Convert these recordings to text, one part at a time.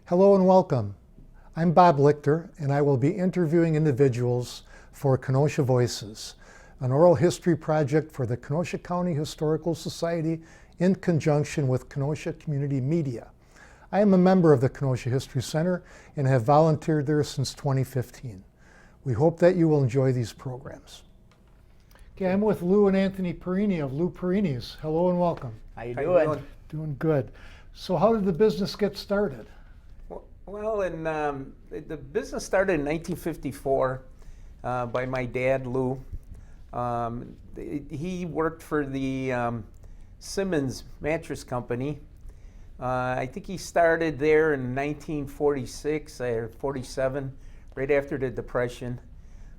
Hello and welcome. I'm Bob Lichter, and I will be interviewing individuals for Kenosha Voices, an oral history project for the Kenosha County Historical Society in conjunction with Kenosha Community Media. I am a member of the Kenosha History Center and have volunteered there since 2015. We hope that you will enjoy these programs. Okay, I'm with Lou and Anthony Perrine of Lou Perrines. Hello and welcome. How you doing? Doing good. So how did the business get started? Well, the business started in 1954 by my dad, Lou. He worked for the Simmons Mattress Company. I think he started there in 1946 or 47, right after the Depression.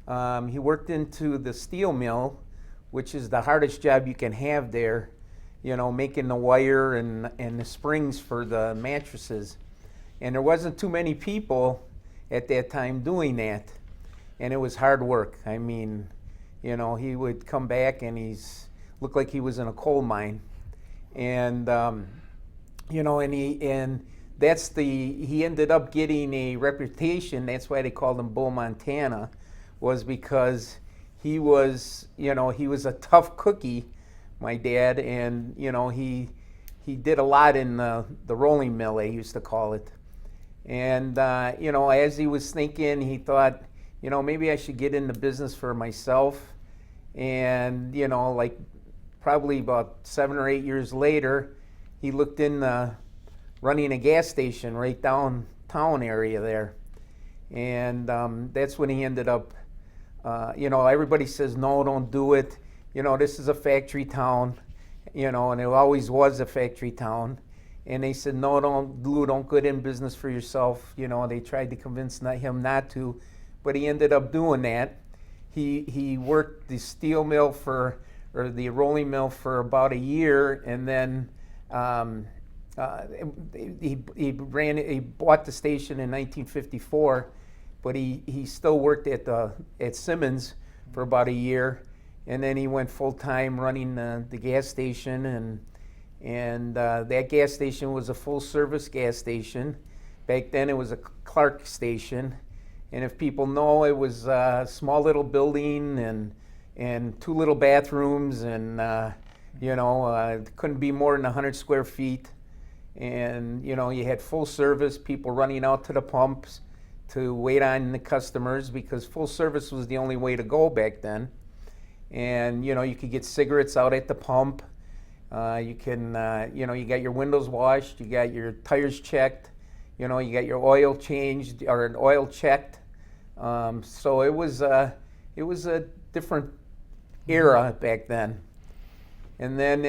He worked into the steel mill, which is the hardest job you can have there, you know, making the wire and the springs for the mattresses. And there wasn't too many people at that time doing that. And it was hard work. I mean, you know, he would come back and looked like he was in a coal mine. And, you know, he ended up getting a reputation. That's why they called him Bull Montana, was because he was a tough cookie, my dad. And, you know, he did a lot in the rolling mill, they used to call it. And, you know, as he was thinking, he thought, you know, maybe I should get into business for myself. And, you know, like probably about 7 or 8 years later, he looked in running a gas station right downtown area there. And that's when he ended up, you know, everybody says, no, don't do it. You know, this is a factory town, you know, and it always was a factory town. And they said, no, don't get in business for yourself. You know, they tried to convince him not to, but he ended up doing that. He worked the steel mill or the rolling mill for about a year, and then he bought the station in 1954, but he still worked at Simmons for about a year, and then he went full time running the gas station, and that gas station was a full service gas station. Back then it was a Clark station, and if people know, it was a small little building and 2 little bathrooms, and you know, couldn't be more than 100 square feet. And you know, you had full service, people running out to the pumps to wait on the customers, because full service was the only way to go back then. And you know, you could get cigarettes out at the pump. You can, you know, you got your windows washed, you got your tires checked, you know, you got your oil changed or an oil checked. So it was a different era back then. And then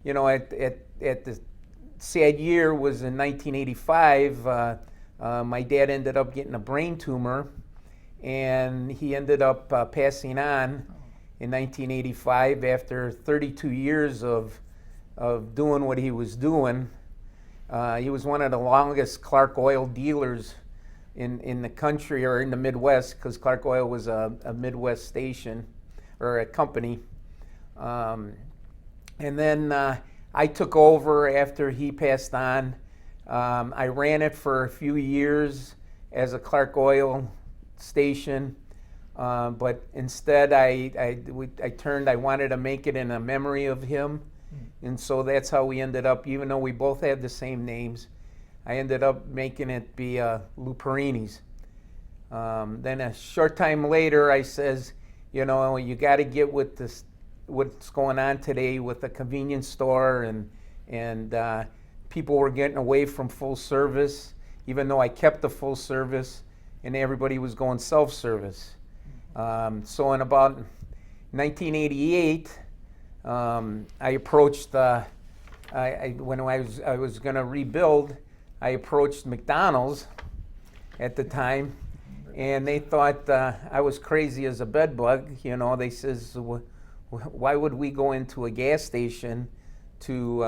you know, at the sad year was in 1985. My dad ended up getting a brain tumor, and he ended up passing on in 1985 after 32 years of doing what he was doing. He was one of the longest Clark Oil dealers in the country, or in the Midwest, because Clark Oil was a Midwest station or a company. And then I took over after he passed on. I ran it for a few years as a Clark Oil station. But instead, I wanted to make it in a memory of him. And so that's how we ended up, even though we both had the same names, I ended up making it be Lou Perrines. Then a short time later, I says, you know, you got to get with this, what's going on today with the convenience store, and people were getting away from full service, even though I kept the full service, and everybody was going self-service. So in about 1988, I approached when I was going to rebuild, I approached McDonald's at the time, and they thought I was crazy as a bedbug. You know, they says, why would we go into a gas station to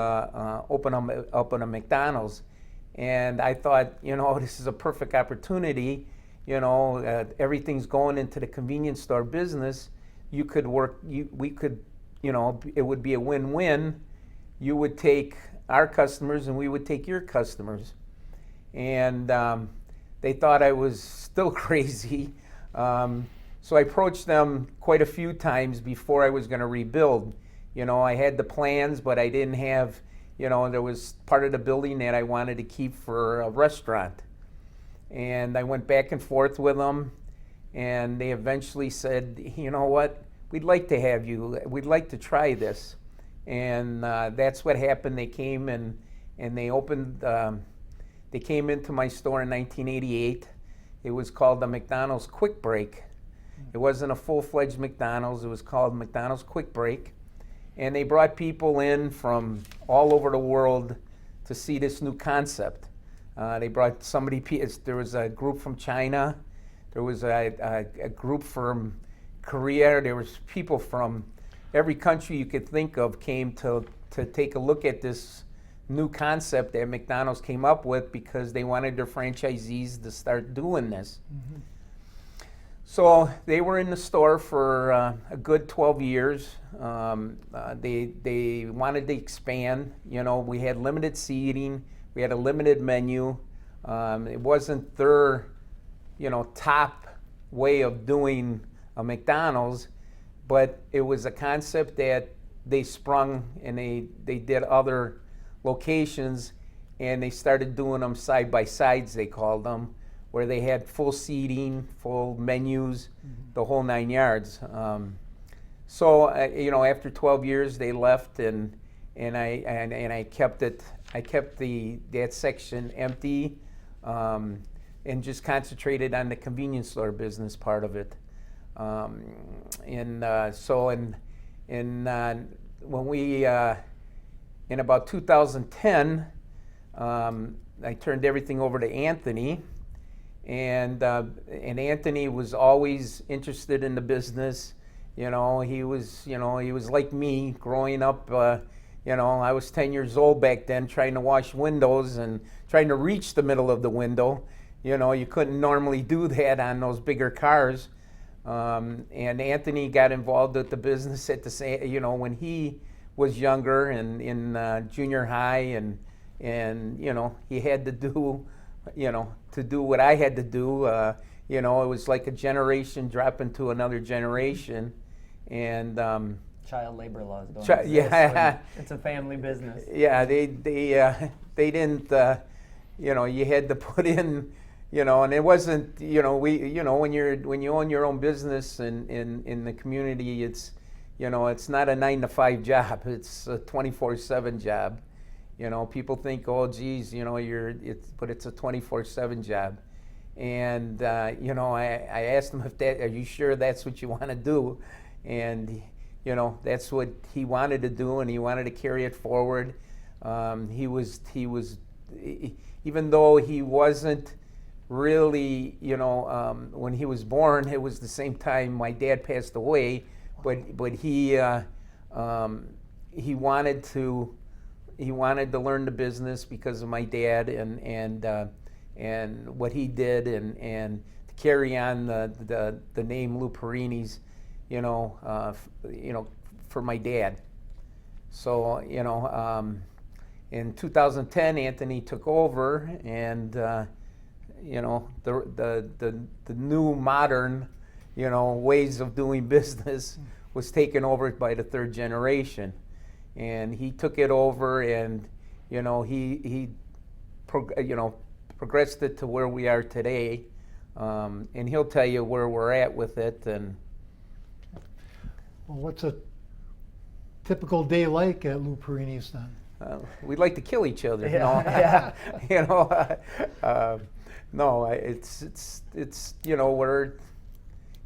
open a McDonald's? And I thought, you know, this is a perfect opportunity. You know, everything's going into the convenience store business. We could, you know, it would be a win-win. You would take our customers and we would take your customers. and they thought I was still crazy. So I approached them quite a few times before I was going to rebuild. You know, I had the plans, but I didn't have, you know, there was part of the building that I wanted to keep for a restaurant. And I went back and forth with them, and they eventually said, you know what, we'd like to have you, we'd like to try this. And that's what happened. They came and they opened, they came into my store in 1988. It was called the McDonald's Quick Break. It wasn't a full-fledged McDonald's, it was called McDonald's Quick Break. And they brought people in from all over the world to see this new concept. They brought there was a group from China, there was a group from Korea, there was people from every country you could think of came to take a look at this new concept that McDonald's came up with because they wanted their franchisees to start doing this. Mm-hmm. So they were in the store for a good 12 years. They wanted to expand. You know, we had limited seating, we had a limited menu. It wasn't their, you know, top way of doing a McDonald's, but it was a concept that they sprung and they did other locations, and they started doing them side by sides, they called them, where they had full seating, full menus, the whole 9 yards. So you know, after 12 years, they left, and I kept it. I kept that section empty, and just concentrated on the convenience store business part of it. When we in about 2010, I turned everything over to Anthony, and Anthony was always interested in the business. You know, he was like me growing up. You know, I was 10 years old back then, trying to wash windows and trying to reach the middle of the window. You know, you couldn't normally do that on those bigger cars. And Anthony got involved with the business at the same, you know, when he was younger and in junior high, and you know, he had to do, you know, to do what I had to do. You know, it was like a generation drop into another generation, and child labor laws don't exist. Yeah, it's a family business. Yeah, they didn't. You know, you had to put in. You know, and it wasn't. You know, when you own your own business in the community, it's, you know, it's not a 9-to-5 job. It's a 24/7 job. You know, people think, oh, geez, you know, but it's a 24/7 job. And you know, I asked him are you sure that's what you want to do? And you know, that's what he wanted to do, and he wanted to carry it forward. He was even though he wasn't really, you know, when he was born, it was the same time my dad passed away. But he wanted to learn the business because of my dad and what he did, and to carry on the name Lou Perrine's, you know, for my dad. So you know, in 2010, Anthony took over, and you know, the new modern, you know, ways of doing business was taken over by the third generation, and he took it over, and you know, he progressed it to where we are today, and he'll tell you where we're at with it. And well, what's a typical day like at Lou Perrine's then? We'd like to kill each other. Yeah. You know, no, it's you know, we're,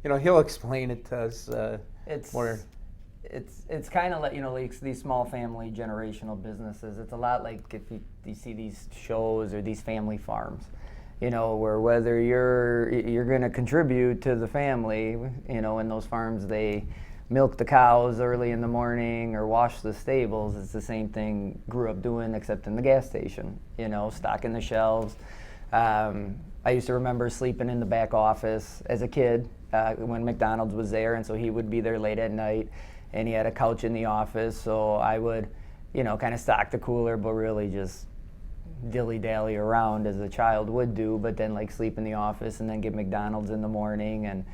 you know, he'll explain it to us. It's kind of like, you know, like these small family generational businesses. It's a lot like if you see these shows or these family farms, you know, where whether you're going to contribute to the family, you know, in those farms they milk the cows early in the morning or wash the stables. It's the same thing grew up doing, except in the gas station, you know, stocking the shelves. I used to remember sleeping in the back office as a kid when McDonald's was there, and so he would be there late at night, and he had a couch in the office, so I would, you know, kind of stock the cooler, but really just dilly-dally around as a child would do, but then like sleep in the office and then get McDonald's in the morning. And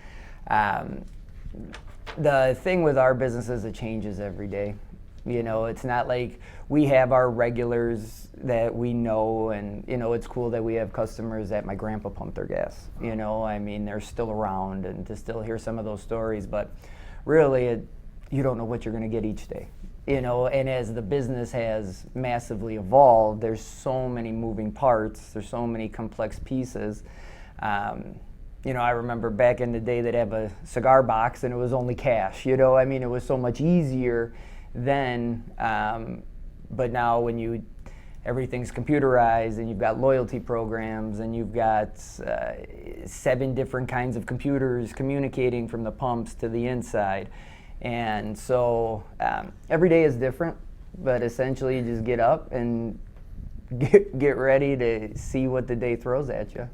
the thing with our business is it changes every day. You know, it's not like we have our regulars that we know, and, you know, it's cool that we have customers that my grandpa pumped their gas. You know, I mean, they're still around, and to still hear some of those stories, but really, you don't know what you're going to get each day. You know, and as the business has massively evolved, there's so many moving parts, there's so many complex pieces. You know, I remember back in the day they'd have a cigar box and it was only cash, you know, I mean, it was so much easier then, but now when everything's computerized and you've got loyalty programs and you've got 7 different kinds of computers communicating from the pumps to the inside. And so every day is different, but essentially you just get up and get ready to see what the day throws at you.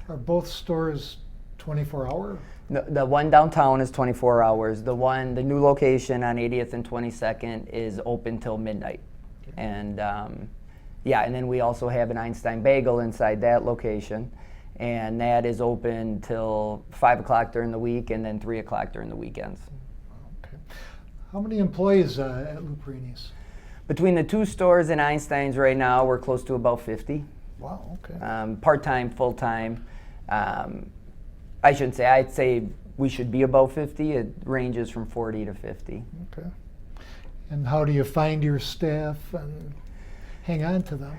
Are both stores 24-hour? The one downtown is 24 hours. The new location on 80th and 22nd is open till midnight. And yeah, and then we also have an Einstein Bagel inside that location, and that is open till 5 o'clock during the week and then 3 o'clock during the weekends. Okay. How many employees at Lou Perrine's? Between the 2 stores and Einstein's right now, we're close to about 50. Wow, okay. Part-time, full-time. I shouldn't say, I'd say we should be about 50. It ranges from 40 to 50. Okay. And how do you find your staff and hang on to them?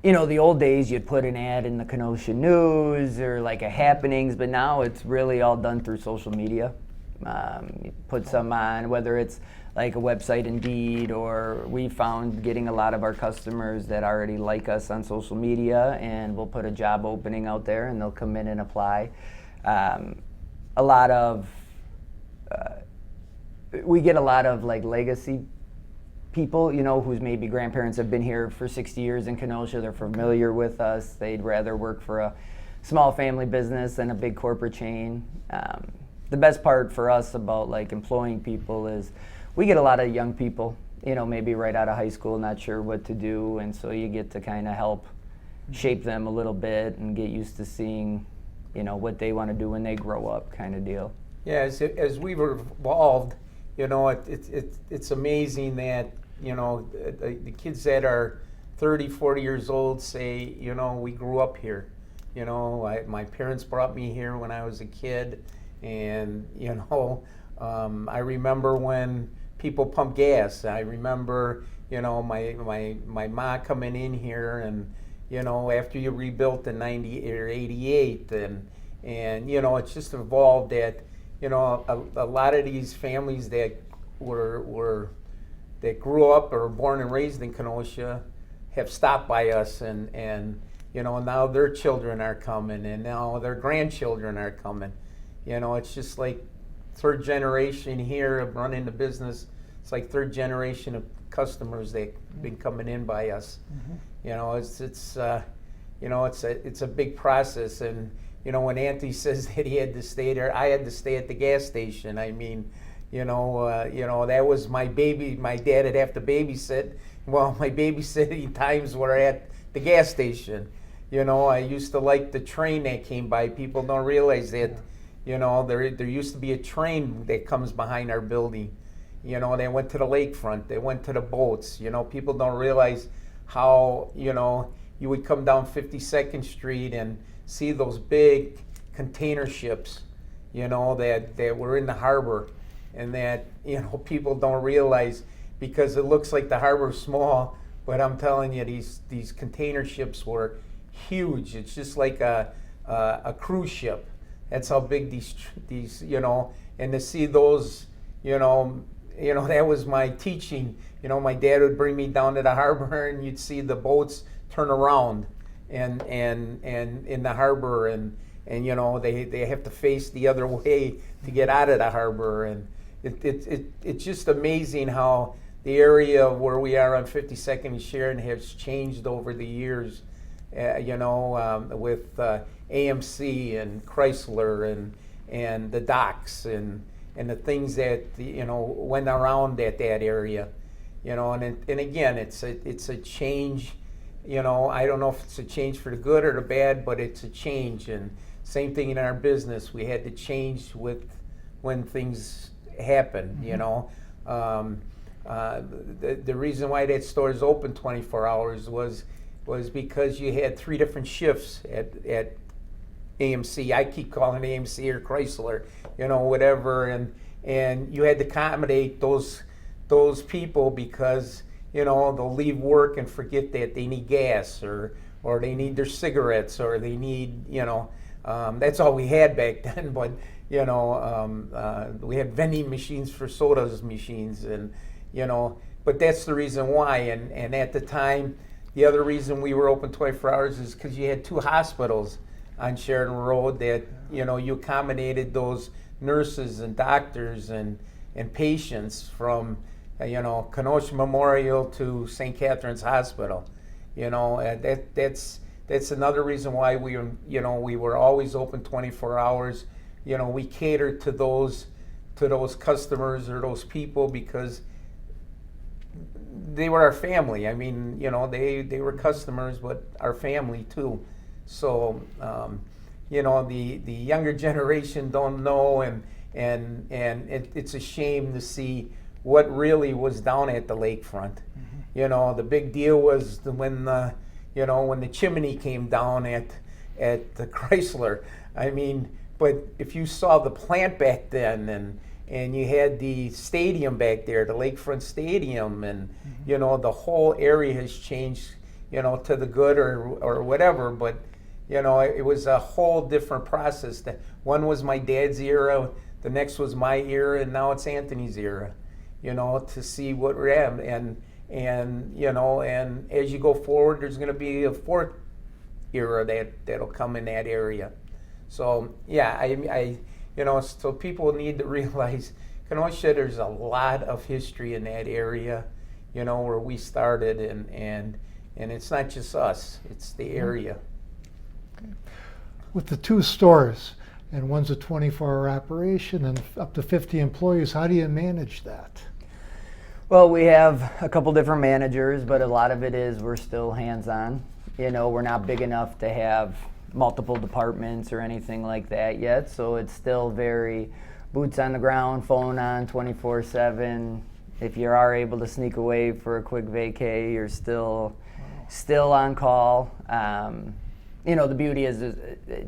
You know, the old days you'd put an ad in the Kenosha News or like a happenings, but now it's really all done through social media. You put some on, whether it's like a website Indeed, or we found getting a lot of our customers that already like us on social media, and we'll put a job opening out there and they'll come in and apply. We get a lot of like legacy people, you know, whose maybe grandparents have been here for 60 years in Kenosha. They're familiar with us. They'd rather work for a small family business than a big corporate chain. The best part for us about like employing people is we get a lot of young people, you know, maybe right out of high school, not sure what to do, and so you get to kind of help shape them a little bit and get used to seeing, you know, what they want to do when they grow up, kind of deal. Yeah, as we've evolved, you know, it's amazing that, you know, the kids that are 30, 40 years old say, you know, we grew up here. You know, my parents brought me here when I was a kid, and, you know, I remember when people pumped gas. I remember, you know, my ma coming in here, and, you know, after you rebuilt in 90 or 88, and you know, it's just evolved that, you know, a lot of these families that that grew up or were born and raised in Kenosha have stopped by us, and you know, now their children are coming, and now their grandchildren are coming. You know, it's just like 3rd generation here of running the business. It's like 3rd generation of customers that have been coming in by us. Mm-hmm. You know, it's a big process. And you know, when Anthony says that he had to stay there, I had to stay at the gas station. I mean, you know, that was my baby. My dad would have to babysit. Well, my babysitting times were at the gas station. You know, I used to like the train that came by. People don't realize that. You know, there used to be a train that comes behind our building. You know, they went to the lakefront. They went to the boats. You know, people don't realize how, you know, you would come down 52nd Street and see those big container ships, you know, that were in the harbor, and that, you know, people don't realize, because it looks like the harbor's small, but I'm telling you, these container ships were huge. It's just like a cruise ship. That's how big these, you know, and to see those, you know, that was my teaching. You know, my dad would bring me down to the harbor, and you'd see the boats turn around, and in the harbor, and you know, they have to face the other way to get out of the harbor, and it's just amazing how the area where we are on 52nd and Sharon has changed over the years. You know, with AMC and Chrysler and the docks and the things that, you know, went around at that area, you know, and again, it's a change you know, I don't know if it's a change for the good or the bad, but it's a change. And same thing in our business. We had to change with when things happen, you know. The reason why that store is open 24 hours was because you had 3 different shifts at AMC. I keep calling it AMC or Chrysler, you know, whatever. And you had to accommodate those people because, you know, they'll leave work and forget that they need gas or they need their cigarettes or they need, you know, that's all we had back then. But, you know, we had vending machines for sodas machines and, you know, but that's the reason why. And at the time, the other reason we were open 24 hours is because you had 2 hospitals on Sheridan Road that, you know, you accommodated those nurses and doctors and patients from, you know, Kenosha Memorial to St. Catherine's Hospital. You know, that's another reason why we were always open 24 hours. You know, we catered to those customers or those people because they were our family. I mean, you know, they were customers, but our family too. So, you know, the younger generation don't know, and it's a shame to see what really was down at the lakefront. You know, the big deal was when the chimney came down at the Chrysler. I mean, but if you saw the plant back then, and you had the stadium back there, the lakefront stadium, and you know, the whole area has changed, you know, to the good or whatever. But you know, it was a whole different process. One was my dad's era, the next was my era, and now it's Anthony's era. You know, to see what we're at, and you know, and as you go forward, there's going to be a 4th era that'll come in that area. So yeah, I you know, so people need to realize Kenosha, there's a lot of history in that area, you know, where we started, and it's not just us, it's the area. Okay. With the 2 stores, and one's a 24-hour operation and up to 50 employees, how do you manage that? Well, we have a couple different managers, but a lot of it is we're still hands-on. You know, we're not big enough to have multiple departments or anything like that yet, so it's still very boots on the ground, phone on 24/7. If you are able to sneak away for a quick vacay, you're still on call. You know, the beauty is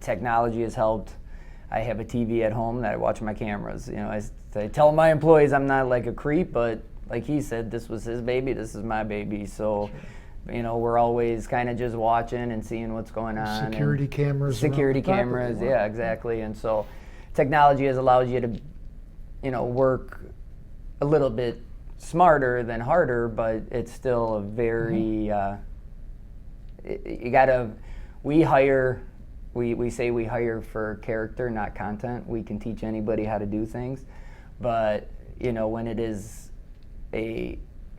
technology has helped. I have a TV at home that I watch my cameras. You know, I tell my employees I'm not like a creep, but like he said, this was his baby, this is my baby. So, you know, we're always kind of just watching and seeing what's going on. Security cameras. Security cameras, yeah, exactly. And so technology has allowed you to, you know, work a little bit smarter than harder, but it's still a very, we say we hire for character, not content. We can teach anybody how to do things, but, you know, when it is a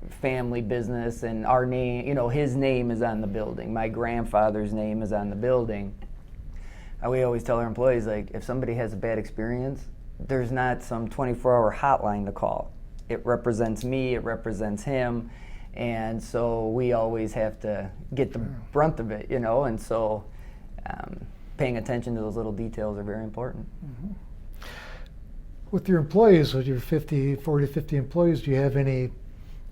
family business and our name, you know, his name is on the building, my grandfather's name is on the building, we always tell our employees, like, if somebody has a bad experience, there's not some 24-hour hotline to call. It represents me, it represents him, and so we always have to get the brunt of it, you know, and so paying attention to those little details are very important. With your employees, with your 40 to 50 employees, do you have any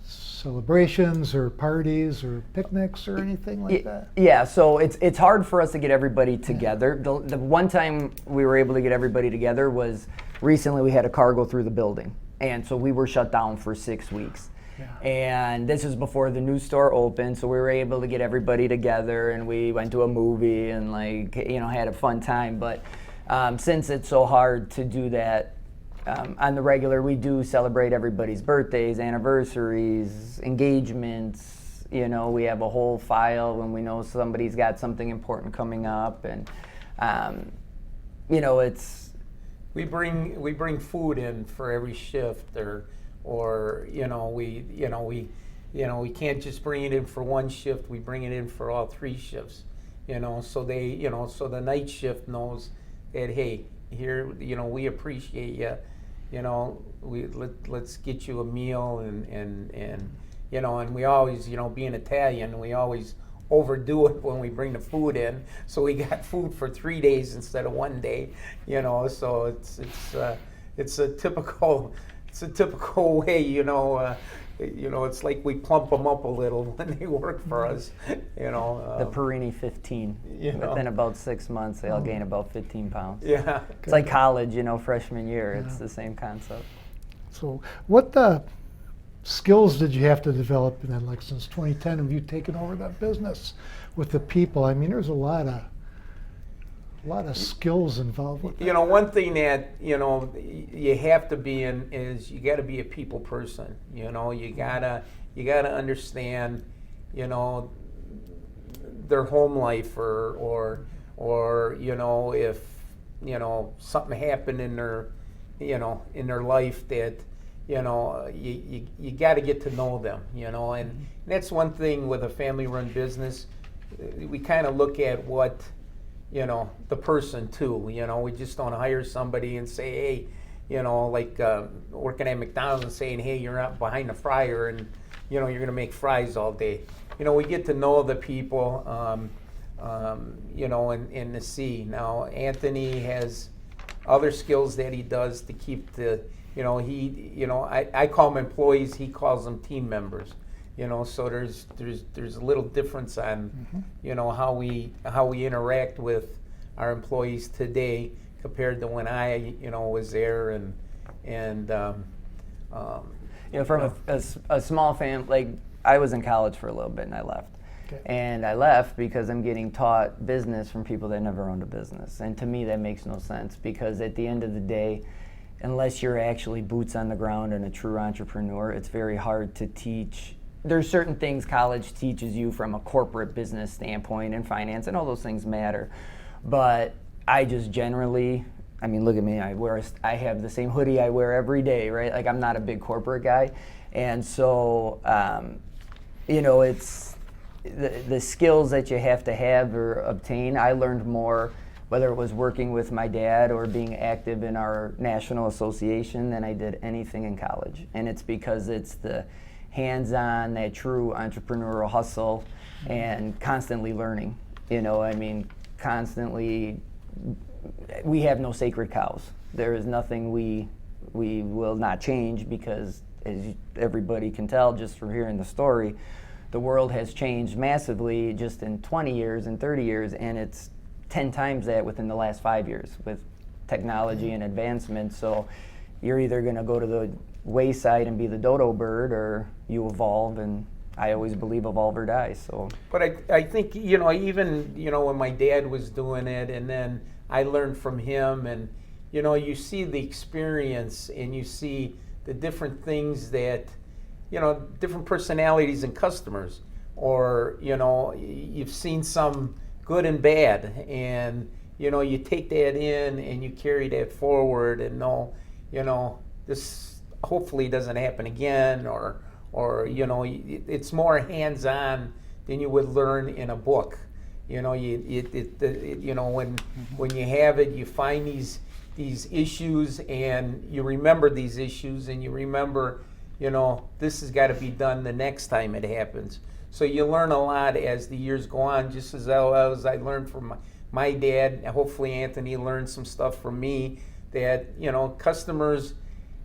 celebrations or parties or picnics or anything like that? Yeah, so it's hard for us to get everybody together. The one time we were able to get everybody together was recently. We had a car go through the building, and so we were shut down for 6 weeks. And this is before the new store opened, so we were able to get everybody together, and we went to a movie and, like, you know, had a fun time. But since it's so hard to do that on the regular, we do celebrate everybody's birthdays, anniversaries, engagements. You know, we have a whole file when we know somebody's got something important coming up, and you know, it's we bring food in for every shift, or you know, we can't just bring it in for one shift. We bring it in for all 3 shifts. You know, so so the night shift knows that, hey, here, you know, we appreciate you. You know, let's get you a meal, and you know, and we always, you know, being Italian, we always overdo it when we bring the food in. So we got food for 3 days instead of 1 day, you know. So it's a typical way, you know. It's like we plump them up a little when they work for us, you know. The Perrine 15. You know. Within about 6 months, they'll gain about 15 pounds. Yeah. It's like college, you know, freshman year. It's the same concept. So what skills did you have to develop then, like since 2010, have you taken over that business with the people? I mean, there's a lot of skills involved with that. You know, one thing that, you know, you have to be in is you got to be a people person. You know, you gotta understand, you know, their home life or you know, if, you know, something happened in their, you know, in their life that, you know, you got to get to know them, you know, and that's one thing with a family-run business. We kind of look at what, you know, the person too, you know. We just don't hire somebody and say, hey, you know, like working at McDonald and saying, hey, you're not behind the fryer and, you know, you're going to make fries all day. You know, we get to know the people, you know, and to see. Now, Anthony has other skills that he does to keep the, you know, I call them employees, he calls them team members. You know, so there's a little difference on, you know, how we interact with our employees today compared to when I, you know, was there and you know, from a small family, like I was in college for a little bit and I left. Okay. And I left because I'm getting taught business from people that never owned a business. And to me, that makes no sense, because at the end of the day, unless you're actually boots on the ground and a true entrepreneur, it's very hard to teach. There's certain things college teaches you from a corporate business standpoint and finance, and all those things matter. But I just generally, I mean, look at me, I have the same hoodie I wear every day, right? Like, I'm not a big corporate guy. And so, you know, it's the skills that you have to have or obtain. I learned more, whether it was working with my dad or being active in our national association, than I did anything in college. And it's because it's the hands-on, that true entrepreneurial hustle, and constantly learning. You know, I mean, constantly, we have no sacred cows. There is nothing we will not change, because as everybody can tell just from hearing the story, the world has changed massively just in 20 years and 30 years, and it's 10 times that within the last 5 years with technology and advancement. So you're either going to go to the wayside and be the dodo bird, or you evolve, and I always believe evolve or die. So, but I think, you know, even, you know, when my dad was doing it, and then I learned from him, and, you know, you see the experience and you see the different things that, you know, different personalities and customers, or, you know, you've seen some good and bad, and, you know, you take that in and you carry that forward and know, you know, this hopefully doesn't happen again, or you know, it's more hands-on than you would learn in a book. You know, you know, when you have it, you find these issues, and you remember these issues, and you remember, you know, this has got to be done the next time it happens. So you learn a lot as the years go on, just as I learned from my dad. Hopefully Anthony learned some stuff from me, that, you know, customers,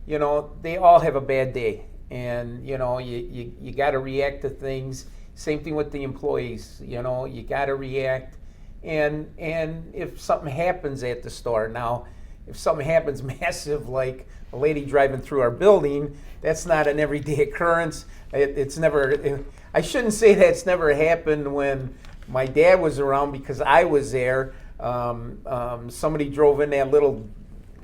you know, they all have a bad day, and, you know, you got to react to things. Same thing with the employees, you know, you got to react, and if something happens at the store, now, if something happens massive, like a lady driving through our building, that's not an everyday occurrence. It's never, I shouldn't say that's never happened when my dad was around, because I was there. Somebody drove in that little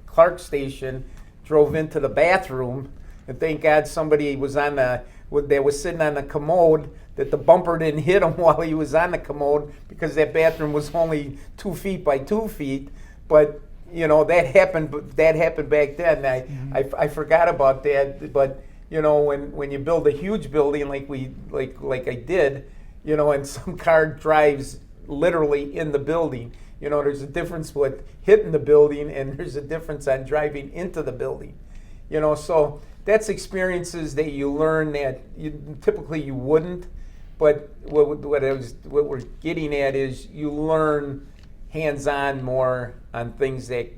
Clark station, drove into the bathroom, and thank God somebody was was sitting on the commode, that the bumper didn't hit him while he was on the commode, because that bathroom was only 2 feet by 2 feet. But, you know, that happened back then. I forgot about that. But, you know, when you build a huge building like I did, you know, and some car drives literally in the building, you know, there's a difference with hitting the building, and there's a difference on driving into the building. You know, so that's experiences that you learn that typically you wouldn't. But what we're getting at is you learn hands-on more on things that,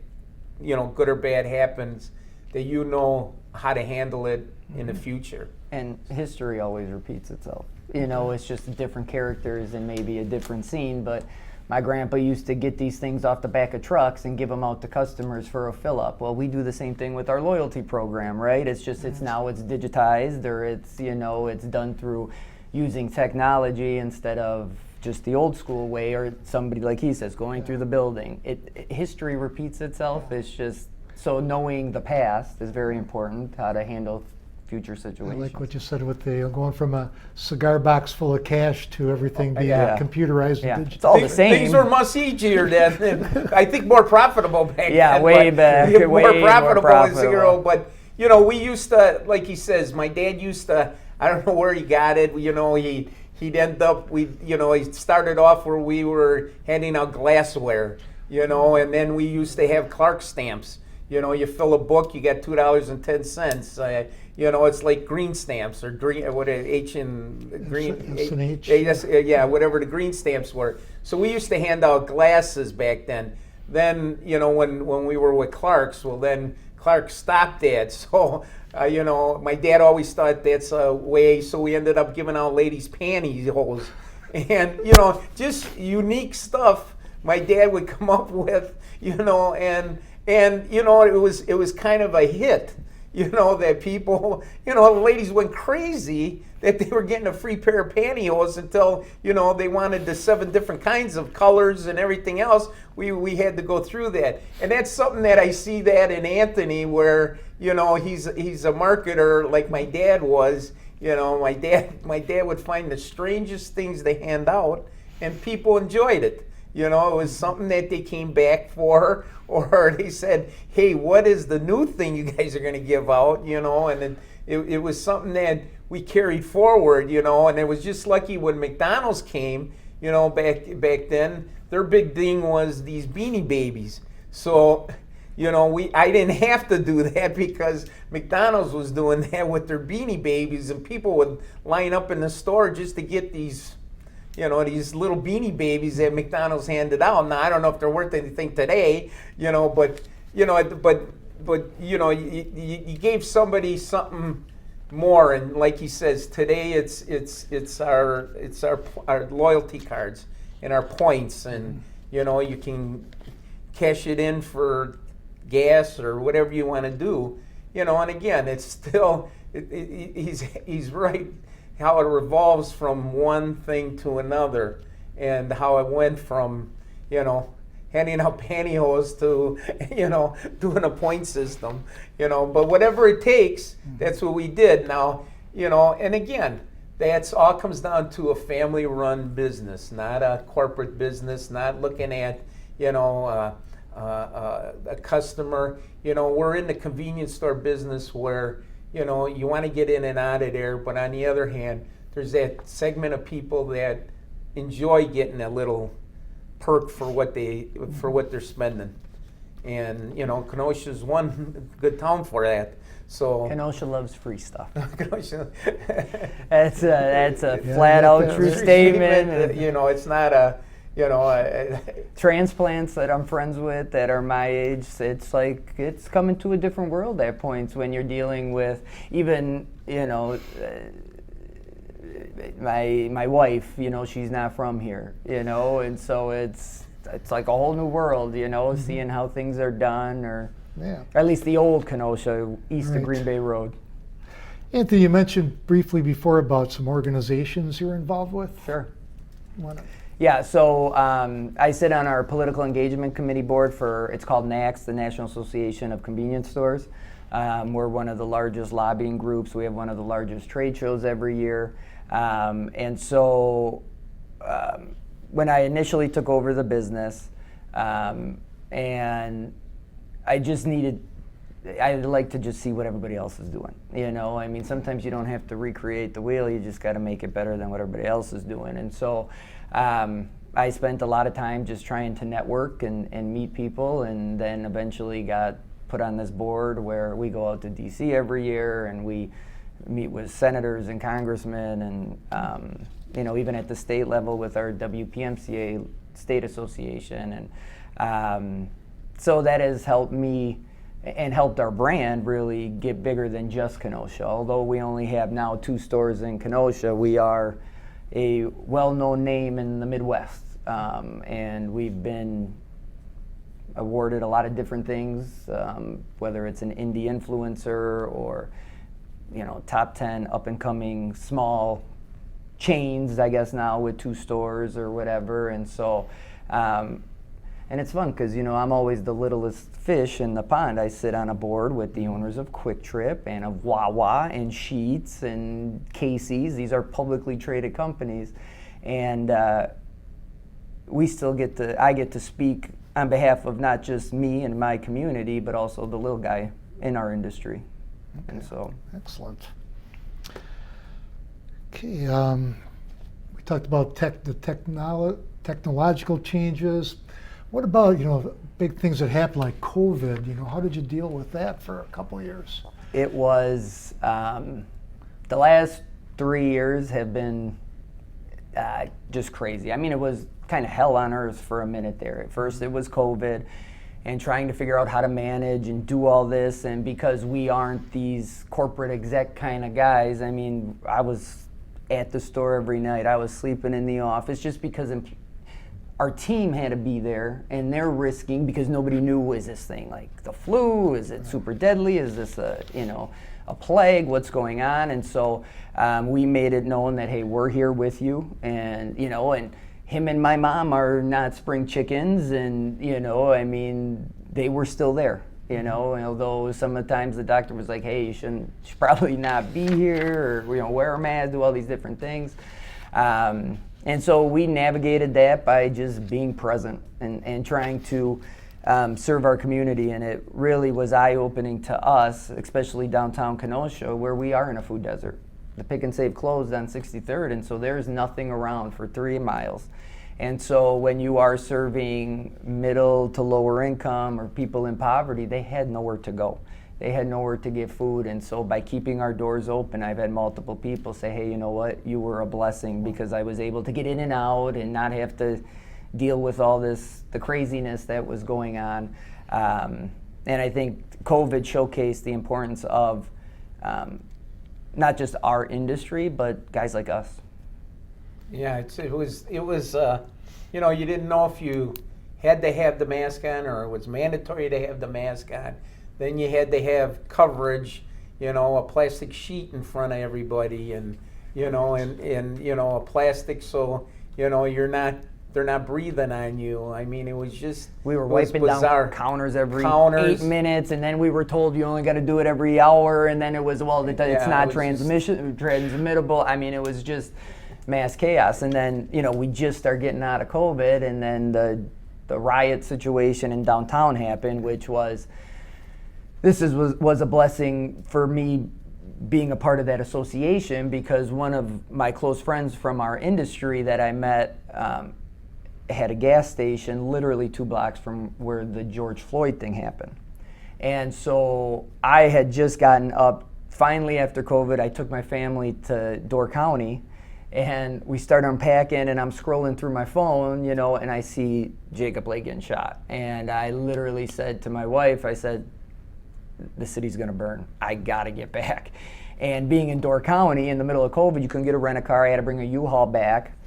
good or bad happens, that you know how to handle it in the future. And history always repeats itself. It's just different characters and maybe a different scene, but my grandpa used to get these things off the back of trucks and give them out to customers for a fill-up. Well, we do the same thing with our loyalty program, right? It's just, now it's digitized, or it's, it's done through using technology instead of just the old school way, or somebody, like he says, going through the building. History repeats itself. It's just, so knowing the past is very important, how to handle future situations. I like what you said with the going from a cigar box full of cash to everything being computerized and digital. It's all the same. Things were much easier then. I think more profitable back then. Yeah, way back. More profitable. But, we used to, like he says, my dad used to, I don't know where he got it, he'd end up, he started off where we were handing out glassware, and then we used to have Clark stamps. You fill a book, you get $2.10. It's like green stamps or green, what H and green, H. whatever the green stamps were. So we used to hand out glasses back then. Then, when we were with Clark's, well, then Clark stopped that. So, my dad always thought that's a way. So we ended up giving out ladies' pantyhose, and just unique stuff my dad would come up with, and it was kind of a hit, that people, the ladies went crazy that they were getting a free pair of pantyhose until, they wanted the 7 different kinds of colors and everything else. We had to go through that. And that's something that I see that in Anthony, where, he's a marketer like my dad was. My dad would find the strangest things to hand out, and people enjoyed it. It was something that they came back for, or they said, hey, what is the new thing you guys are going to give out, and then it was something that we carried forward, and it was just lucky when McDonald's came, back then, their big thing was these Beanie Babies. So, I didn't have to do that because McDonald's was doing that with their Beanie Babies, and people would line up in the store just to get these these little Beanie Babies that McDonald's handed out. Now, I don't know if they're worth anything today, but you gave somebody something more. And like he says, today it's our loyalty cards and our points, and you can cash it in for gas or whatever you want to do. And again, it's still he's right. How it revolves from one thing to another, and how it went from, handing out pantyhose to, doing a point system, but whatever it takes, that's what we did. Now, and again, that's all comes down to a family-run business, not a corporate business, not looking at, a customer. We're in the convenience store business where, you want to get in and out of there, but on the other hand, there's that segment of people that enjoy getting a little perk for what they're spending, and Kenosha's one good town for that. So Kenosha loves free stuff. Kenosha. That's a flat out true statement. It's not a. Transplants that I'm friends with that are my age, it's like it's coming to a different world at points when you're dealing with even my wife, she's not from here, and so it's like a whole new world, seeing how things are done, or at least the old Kenosha east of Green Bay Road. Anthony, you mentioned briefly before about some organizations you're involved with. Sure. Yeah, so I sit on our political engagement committee board it's called NACS, the National Association of Convenience Stores. We're one of the largest lobbying groups. We have one of the largest trade shows every year. And so when I initially took over the business, and I'd like to just see what everybody else is doing. Sometimes you don't have to recreate the wheel. You just got to make it better than what everybody else is doing. And so I spent a lot of time just trying to network and meet people, and then eventually got put on this board where we go out to DC every year and we meet with senators and congressmen and even at the state level with our WPMCA state association. And so that has helped me and helped our brand really get bigger than just Kenosha. Although we only have now 2 stores in Kenosha, we are a well-known name in the Midwest. And we've been awarded a lot of different things, whether it's an indie influencer or, top 10 up-and-coming small chains, I guess now, with 2 stores or whatever. And so, and it's fun because, I'm always the littlest fish in the pond. I sit on a board with the owners of Quick Trip and of Wawa and Sheetz and Casey's. These are publicly traded companies. And I get to speak on behalf of not just me and my community, but also the little guy in our industry. Okay. And so, excellent. Okay, we talked about the technological changes. What about, big things that happened like COVID? How did you deal with that for a couple of years? it was, the last 3 years have been just crazy. I mean, it was kind of hell on earth for a minute there. At first it was COVID and trying to figure out how to manage and do all this, and because we aren't these corporate exec kind of guys, I mean, I was at the store every night, I was sleeping in the office just because our team had to be there, and they're risking because nobody knew, is this thing like the flu, is it super deadly, is this a plague, what's going on? And so we made it known that, hey, we're here with you, and and him and my mom are not spring chickens, and I mean, they were still there, and although sometimes the doctor was like, hey, you should probably not be here, or wear a mask, do all these different things. And so we navigated that by just being present and trying to serve our community, and it really was eye-opening to us, especially downtown Kenosha, where we are in a food desert. The Pick and Save closed on 63rd, and so there's nothing around for 3 miles. And so when you are serving middle to lower income or people in poverty, they had nowhere to go. They had nowhere to get food, and so by keeping our doors open, I've had multiple people say, hey, you know what, you were a blessing, because I was able to get in and out and not have to deal with all this, the craziness that was going on. And I think COVID showcased the importance of not just our industry, but guys like us. Yeah, it was you didn't know if you had to have the mask on or it was mandatory to have the mask on. Then you had to have coverage, a plastic sheet in front of everybody, and a plastic so they're not breathing on you. I mean, it was just, we were wiping down counters every 8 minutes, and then we were told you only got to do it every hour, and then it was, well, it's not transmittable. I mean, it was just mass chaos. And then we just start getting out of COVID, and then the riot situation in downtown happened, which was a blessing for me being a part of that association, because one of my close friends from our industry that I met had a gas station literally 2 blocks from where the George Floyd thing happened. And so I had just gotten up, finally after COVID, I took my family to Door County, and we start unpacking, and I'm scrolling through my phone, and I see Jacob Blake getting shot. And I literally said to my wife, I said, the city's gonna burn. I gotta get back. And being in Door County in the middle of COVID, you couldn't get a rent-a-car. I had to bring a U-Haul back.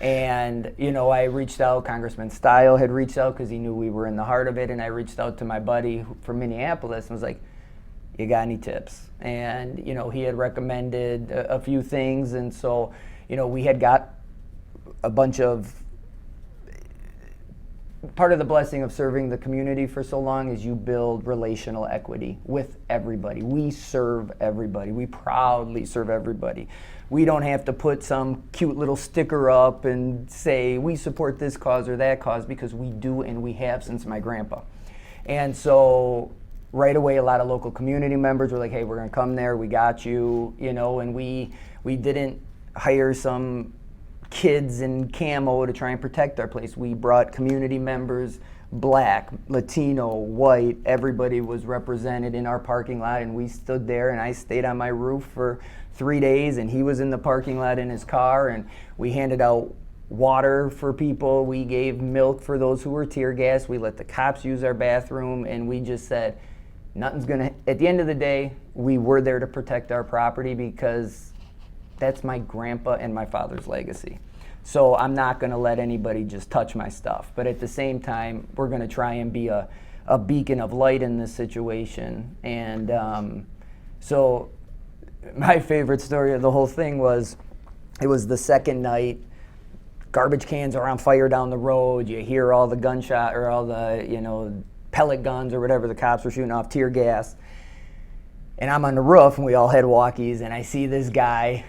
And, I reached out, Congressman Stile had reached out because he knew we were in the heart of it. And I reached out to my buddy from Minneapolis and was like, you got any tips? And, he had recommended a few things. And so, we had got a bunch of, part of the blessing of serving the community for so long is you build relational equity with everybody. We serve everybody. We proudly serve everybody. We don't have to put some cute little sticker up and say we support this cause or that cause, because we do, and we have since my grandpa. And so right away, a lot of local community members were like, hey, we're gonna come there, we got you, and we didn't hire some kids in camo to try and protect our place. We brought community members, Black, Latino, white, everybody was represented in our parking lot, and we stood there, and I stayed on my roof for 3 days, and he was in the parking lot in his car, and we handed out water for people. We gave milk for those who were tear gassed. We let the cops use our bathroom, and we just said, nothing's gonna, at the end of the day, we were there to protect our property because that's my grandpa and my father's legacy. So I'm not gonna let anybody just touch my stuff. But at the same time, we're gonna try and be a beacon of light in this situation. And so my favorite story of the whole thing was, it was the second night, garbage cans are on fire down the road, you hear all the gunshot or all the, you know, pellet guns or whatever the cops were shooting off, tear gas. And I'm on the roof, and we all had walkies, and I see this guy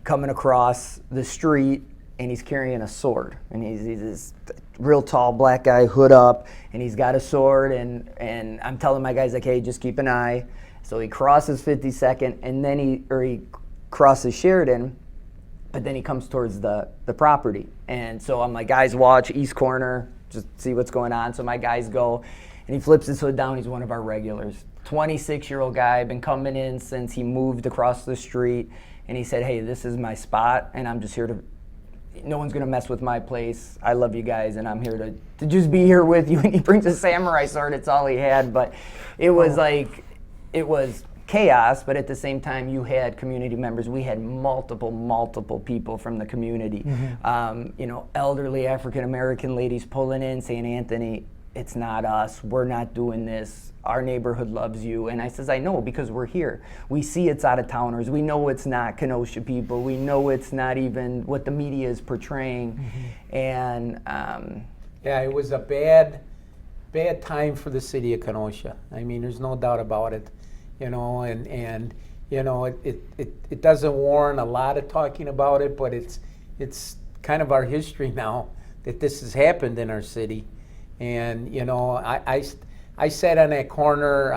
coming across the street, and he's carrying a sword. And he's this real tall black guy, hood up, and he's got a sword, and I'm telling my guys, like, hey, just keep an eye. So he crosses 52nd, and then he crosses Sheridan, but then he comes towards the property. And so I'm like, guys, watch east corner, just see what's going on. So my guys go, and he flips his hood down. He's one of our regulars. 26-year-old guy, been coming in since he moved across the street. And he said, hey, this is my spot, and I'm just here to, no one's gonna mess with my place. I love you guys, and I'm here to just be here with you. And he brings a samurai sword. It's all he had. But it was like, it was chaos, but at the same time, you had community members. We had multiple people from the community. You know, elderly African-American ladies pulling in, saying, Anthony, it's not us. We're not doing this. Our neighborhood loves you. And I says, I know, because we're here. We see it's out of towners. We know it's not Kenosha people. We know it's not even what the media is portraying. And yeah, it was a bad time for the city of Kenosha. I mean, there's no doubt about it. You know, and you know, it doesn't warrant a lot of talking about it, but it's kind of our history now that this has happened in our city. And you know, I sat on that corner,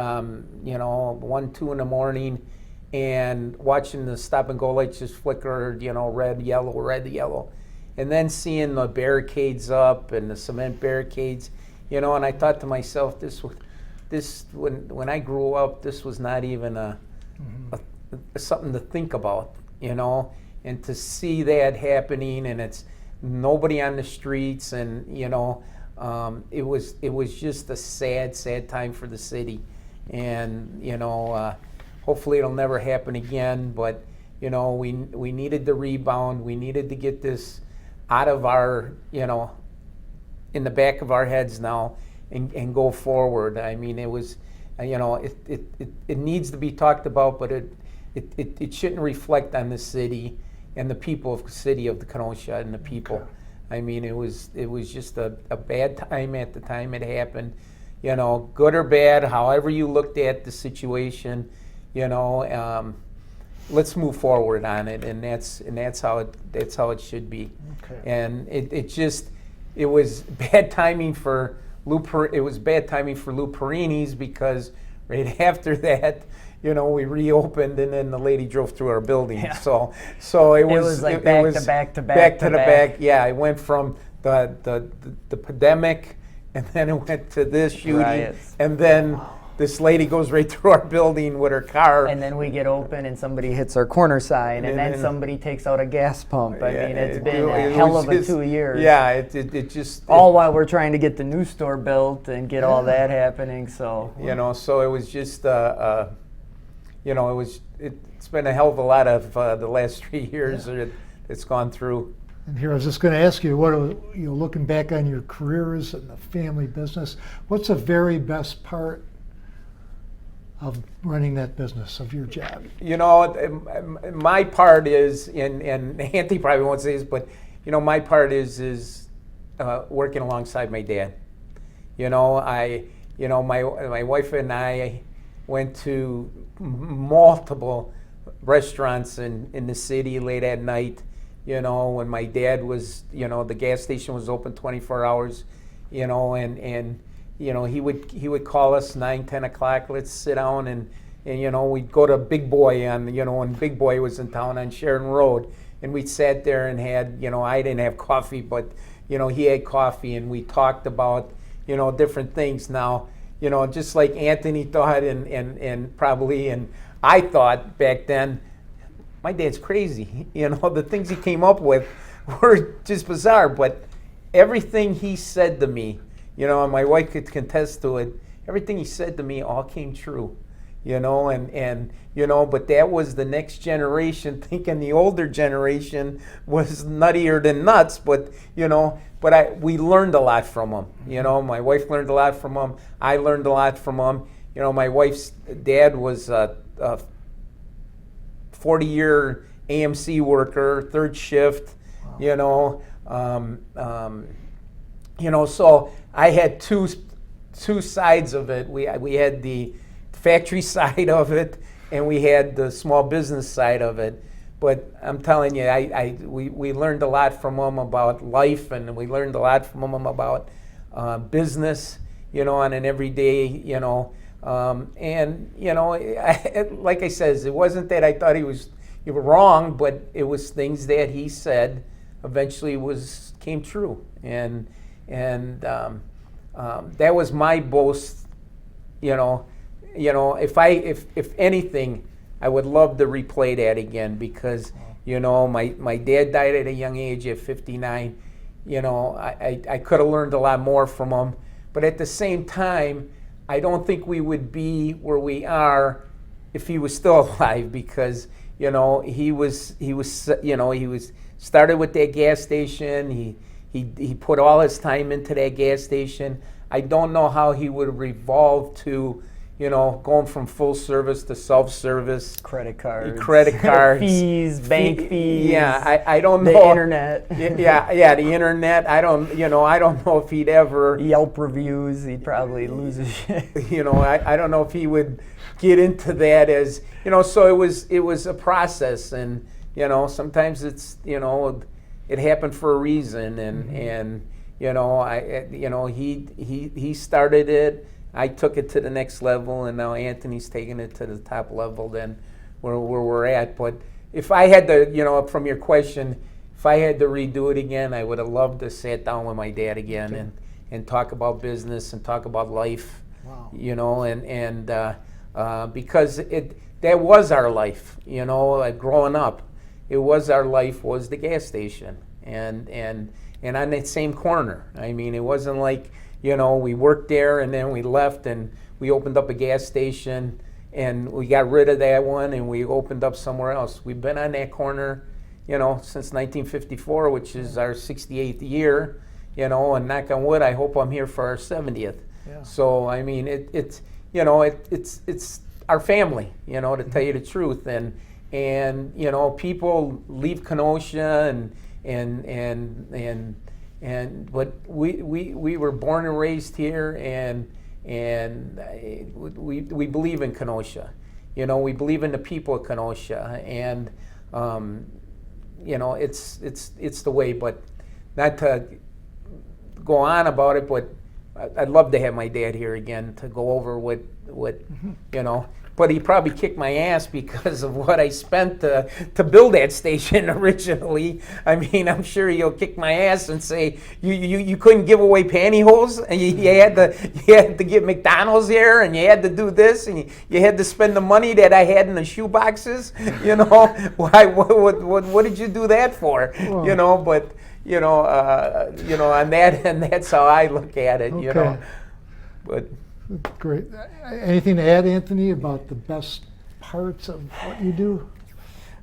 you know, 1, 2 in the morning, and watching the stop and go lights just flicker, you know, red, yellow, and then seeing the barricades up and the cement barricades, you know, and I thought to myself, when I grew up, this was not even a something to think about, you know, and to see that happening, and it's nobody on the streets, and you know, it was just a sad time for the city, and you know, hopefully it'll never happen again. But you know, we needed the rebound. We needed to get this out of our, you know, in the back of our heads now. And go forward. I mean, it was, you know, it needs to be talked about, but it shouldn't reflect on the city and the people of the city of the Kenosha and the people. Okay. I mean, it was just a bad time at the time it happened. You know, good or bad, however you looked at the situation, you know, let's move forward on it, and that's how it should be. Okay. And it was bad timing for Lou Perrine's, because right after that, you know, we reopened, and then the lady drove through our building. Yeah. So it was like back to back. Yeah, it went from the pandemic, and then it went to this shooting, riots. And then this lady goes right through our building with her car. And then we get open, and somebody hits our corner sign, and then somebody takes out a gas pump. I mean, it's been a hell of a 2 years. Yeah, it just... All while we're trying to get the new store built and get all that happening, so... You know, so it was just, you know, it's been a hell of a lot of the last 3 years that it's gone through. And here I was just going to ask you, you know, looking back on your careers and the family business, what's the very best part of running that business, of your job? You know, my part is, and Anthony probably won't say this, but you know, my part is working alongside my dad. You know, my wife and I went to multiple restaurants in the city late at night. You know, when my dad was, you know, the gas station was open 24 hours. You know, and you know, he would call us 9, 10 o'clock. Let's sit down, and you know, we'd go to Big Boy on, you know, when Big Boy was in town on Sheridan Road, and we sat there and had, I didn't have coffee, but, he had coffee, and we talked about, different things. Now, just like Anthony thought and probably, and I thought back then, my dad's crazy. The things he came up with were just bizarre, but everything he said to me, and my wife could contest to it, everything he said to me all came true, but that was the next generation thinking the older generation was nuttier than nuts, but we learned a lot from him. My wife learned a lot from him. I learned a lot from him. My wife's dad was a 40-year AMC worker, third shift. Wow. So I had two sides of it. We had the factory side of it, and we had the small business side of it. But I'm telling you, we learned a lot from them about life, and we learned a lot from them about business, on an everyday, like I says, it wasn't that I thought he was wrong, but it was things that he said eventually came true, and that was my boast, if anything, I would love to replay that again, because my dad died at a young age at 59. I could have learned a lot more from him, but at the same time, I don't think we would be where we are if he was still alive, because he was started with that gas station. He put all his time into that gas station. I don't know how he would have evolved to, going from full service to self-service. Credit cards. Fees, bank fees. Yeah, I don't know. The internet. Yeah, the internet. I don't know if he'd ever. Yelp reviews, he'd probably lose his shit. I don't know if he would get into that as, so it was a process, and, sometimes it's, it happened for a reason, and he started it. I took it to the next level, and now Anthony's taking it to the top level than where we're at. But if I had to, from your question, if I had to redo it again, I would have loved to sit down with my dad again and talk about business and talk about life. Wow. Because that was our life, growing up. It was our life, was the gas station, and on that same corner. I mean, it wasn't like, we worked there and then we left and we opened up a gas station and we got rid of that one and we opened up somewhere else. We've been on that corner, since 1954, which is our 68th year, and knock on wood, I hope I'm here for our 70th. Yeah. So, I mean, it's our family, to tell you the truth. And people leave Kenosha but we were born and raised here, and we believe in Kenosha. We believe in the people of Kenosha, and it's the way. But not to go on about it, but I'd love to have my dad here again to go over what But he probably kicked my ass because of what I spent to build that station originally. I mean, I'm sure he'll kick my ass and say, you couldn't give away pantyhose, and you had to get McDonald's here, and you had to do this, and you had to spend the money that I had in the shoe boxes. Why? What did you do that for? Well, But on that, and that's how I look at it. Okay. But. Great. Anything to add, Anthony, about the best parts of what you do?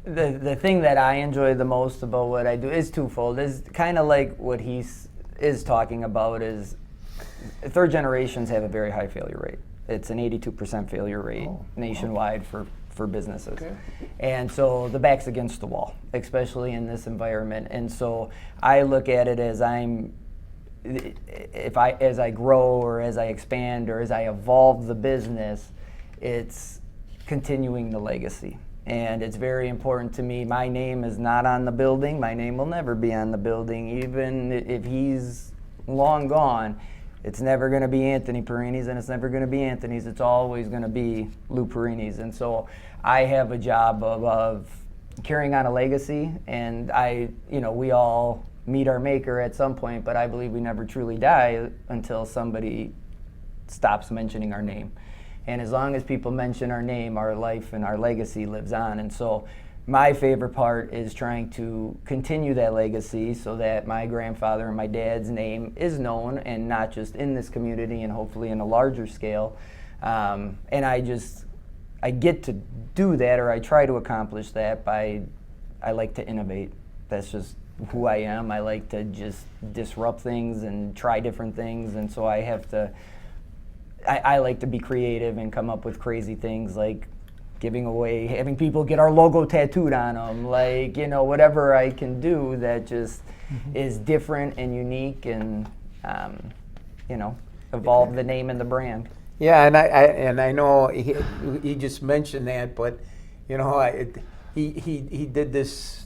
The thing that I enjoy the most about what I do is twofold. Is kind of like what he is talking about is third generations have a very high failure rate. It's an 82% failure rate nationwide for businesses. Okay. And so the back's against the wall, especially in this environment. And so I look at it as as I grow or as I expand or as I evolve the business, it's continuing the legacy. And it's very important to me. My name is not on the building. My name will never be on the building. Even if he's long gone, it's never going to be Anthony Perrine's, and it's never going to be Anthony's. It's always going to be Lou Perrine's. And so I have a job of carrying on a legacy, and we all meet our maker at some point, but I believe we never truly die until somebody stops mentioning our name. And as long as people mention our name, our life and our legacy lives on. And so my favorite part is trying to continue that legacy so that my grandfather and my dad's name is known, and not just in this community and hopefully in a larger scale. And I get to do that, or I try to accomplish that I like to innovate. That's just who I am. I like to just disrupt things and try different things, and so I like to be creative and come up with crazy things, like having people get our logo tattooed on them, like, whatever I can do that just is different and unique, and evolve the name and the brand. Yeah, and I know he just mentioned that, but he did this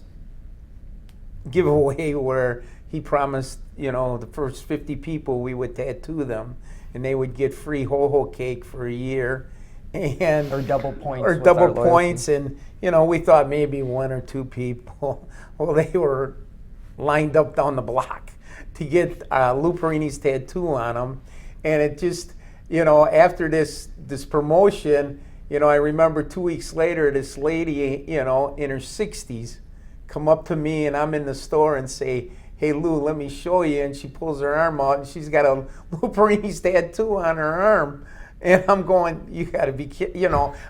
giveaway where he promised the first 50 people we would tattoo them, and they would get free ho-ho cake for a year, and or double points, and we thought maybe 1 or 2 people. Well, they were lined up down the block to get Lou Perrine's tattoo on them, and it just. After this promotion, I remember 2 weeks later, this lady, in her 60s, come up to me, and I'm in the store and say, "Hey Lou, let me show you." And she pulls her arm out, and she's got a Lou Perrine's tattoo on her arm. And I'm going, you got to be kidding.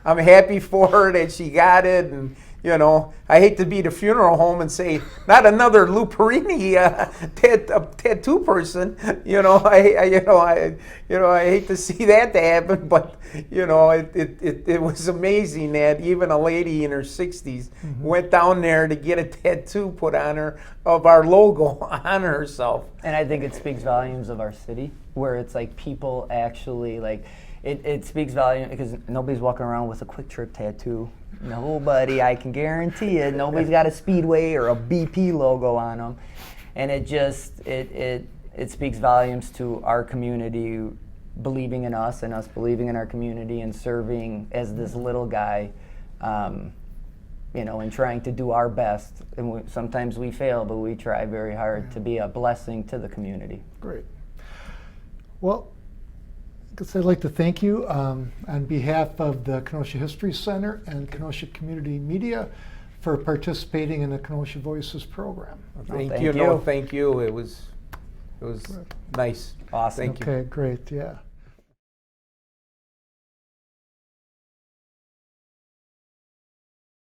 I'm happy for her that she got it, and I hate to be the funeral home and say, not another Lou Perrine tattoo person. I hate to see that happen, but it was amazing that even a lady in her 60s went down there to get a tattoo put on her of our logo on herself. And I think it speaks volumes of our city, where it's like people actually it speaks volume, because nobody's walking around with a Quick Trip tattoo. Nobody, I can guarantee it. Nobody's got a Speedway or a BP logo on them, and it speaks volumes to our community believing in us and us believing in our community and serving as this little guy, and trying to do our best. And sometimes we fail, but we try very hard to be a blessing to the community. Great. Well, I'd like to thank you on behalf of the Kenosha History Center and Kenosha Community Media for participating in the Kenosha Voices program. Thank you. No, thank you. It was nice. Awesome. Thank you. Okay, great. Yeah.